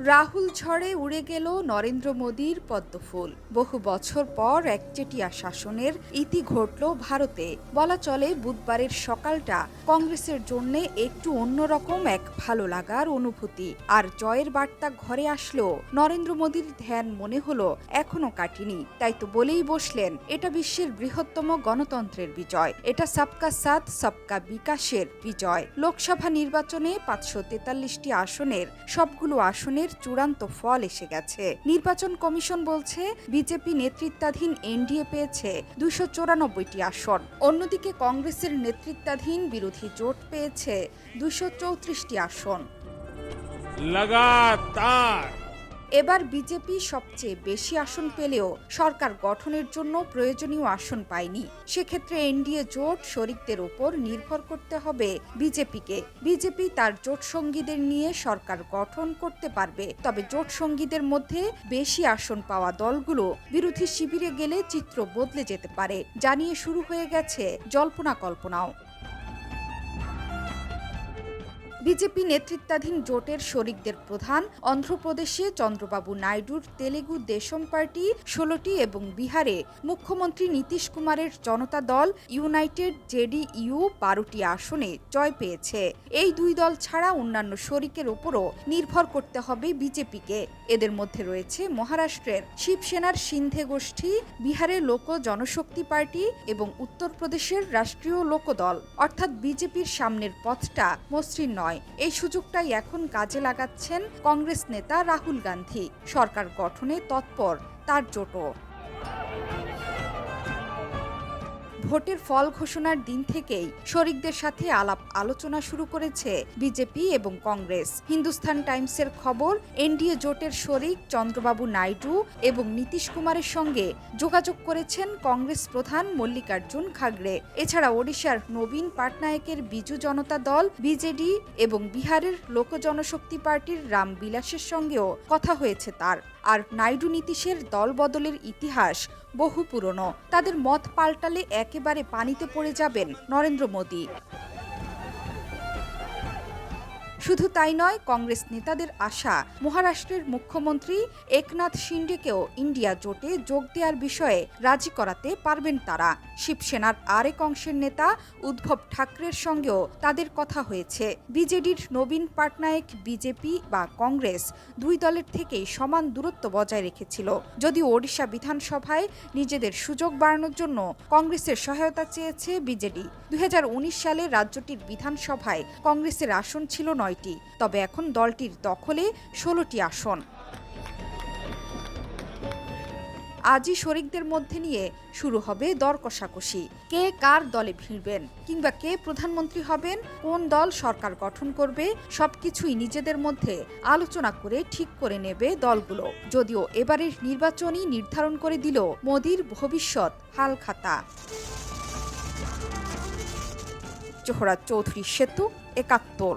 রাহুল ঝড়ে উড়ে গেল নরেন্দ্র মোদীর পদ্মফুল। বহু বছর পর একচেটিয়া শাসনের ইতি ঘটল ভারতে। বলা চলে বুধবারের সকালটা কংগ্রেসের জন্য একটু অন্যরকম এক ভালো লাগার অনুভূতি। আর জয়ের বার্তা ঘরে আসলো নরেন্দ্র মোদীর ধ্যান মনে হলো এখনো কাটেনি। তাই তো বলেই বসলেন, এটা বিশ্বের বৃহত্তম গণতন্ত্রের বিজয়, এটা সবকা সাথ সবকা বিকাশের বিজয়। লোকসভা নির্বাচনে 543টি আসনের সবগুলো আসনের চূড়ান্ত ফল এসে গেছে। নির্বাচন কমিশন বলছে বিজেপি নেতৃত্বাধীন এনডিএ পেয়েছে 294টি আসন। অন্যদিকে কংগ্রেসের নেতৃত্বাধীন বিরোধী জোট পেয়েছে 234টি আসন। লাগাতার এবার বিজেপি সবচেয়ে বেশি আসন পেলেও সরকার গঠনের জন্য প্রয়োজনীয় আসন পায়নি। সেক্ষেত্রে এনডিএ জোট শরিকদের উপর নির্ভর করতে হবে বিজেপিকে। বিজেপি তার জোট সঙ্গীদের নিয়ে সরকার গঠন করতে পারবে, তবে জোট সঙ্গীদের মধ্যে বেশি আসন পাওয়া দলগুলো বিরোধী শিবিরে গেলে চিত্র বদলে যেতে পারে জানিয়ে শুরু হয়ে গেছে জল্পনা কল্পনাও। বিজেপি নেতৃত্বাধীন জোটের শরিকদের প্রধান অন্ধ্রপ্রদেশে চন্দ্রবাবু নাইডুর তেলেগু দেশম পার্টি 16টি এবং বিহারে মুখ্যমন্ত্রী নীতিশ কুমারের জনতা দল ইউনাইটেড জেডিইউ 12টি আসনে জয় পেয়েছে। এই দুই দল ছাড়া অন্যান্য শরিকের উপরও নির্ভর করতে হবে বিজেপিকে। এদের মধ্যে রয়েছে মহারাষ্ট্রের শিবসেনার সিন্ধে গোষ্ঠী, বিহারের লোক জনশক্তি পার্টি এবং উত্তরপ্রদেশের রাষ্ট্রীয় লোকদল। অর্থাৎ বিজেপির সামনের পথটা মসৃণ নয়। এই সুযোগটাই এখন কাজে লাগাচ্ছেন কংগ্রেস নেতা রাহুল গান্ধী। সরকার গঠনে তৎপর তার জোটও। ভোটের ফল ঘোষণার দিন থেকেই শরিকদের সাথে আলাপ আলোচনা শুরু করেছে বিজেপি এবং কংগ্রেস। হিন্দুস্তান টাইমসের খবর, এনডিএ জোটের শরিক চন্দ্রবাবু নাইডু এবং নীতিশ কুমারের সঙ্গে যোগাযোগ করেছেন কংগ্রেস প্রধান মল্লিকার্জুন খাড়গে। এছাড়া ওড়িশার নবীন পাটনায়কের বিজু জনতা দল বিজেডি এবং বিহারের লোক জনশক্তি পার্টির রাম বিলাসের সঙ্গেও কথা হয়েছে তার। আর নাইডু নীতিশের দল বদলের ইতিহাস বহু পুরনো। তাদের মত পাল্টালে একেবারে পানিতে পড়ে যাবেন নরেন্দ্র মোদী। শুধু তাই নয়, কংগ্রেস নেতাদের আশা মহারাষ্ট্রের মুখ্যমন্ত্রী একনাথ শিন্ডেকেও ইন্ডিয়া জোটে যোগ দেওয়ার বিষয়ে রাজি করাতে পারবেন তারা। শিবসেনার আরেক অংশের নেতা উদ্ধব ঠাকরের সঙ্গেও তাদের কথা হয়েছে। বিজেডির নবীন পাটনায়ক বিজেপি বা কংগ্রেস দুই দলের থেকেই সমান দূরত্ব বজায় রেখেছিল। যদিও ওড়িশা বিধানসভায় নিজেদের সুযোগ বাড়ানোর জন্য কংগ্রেসের সহায়তা চেয়েছে বিজেডি। 2019 সালে রাজ্যটির বিধানসভায় কংগ্রেসের আসন ছিল 9টি, তবে এখন দলটির দখলে 16টি আসন। আজই শরিকদের মধ্যে নিয়ে শুরু হবে দর কষাকষি। কে কার দলে ভিড়বেন, কিংবা কে প্রধানমন্ত্রী হবেন, কোন দল সরকার গঠন করবে, সবকিছুই নিজেদের মধ্যে আলোচনা করে ঠিক করে নেবে দলগুলো। যদিও এবারের নির্বাচনই নির্ধারণ করে দিল মোদীর ভবিষ্যৎ হালখাতা। জোহরা চৌধুরী সেতু, 71।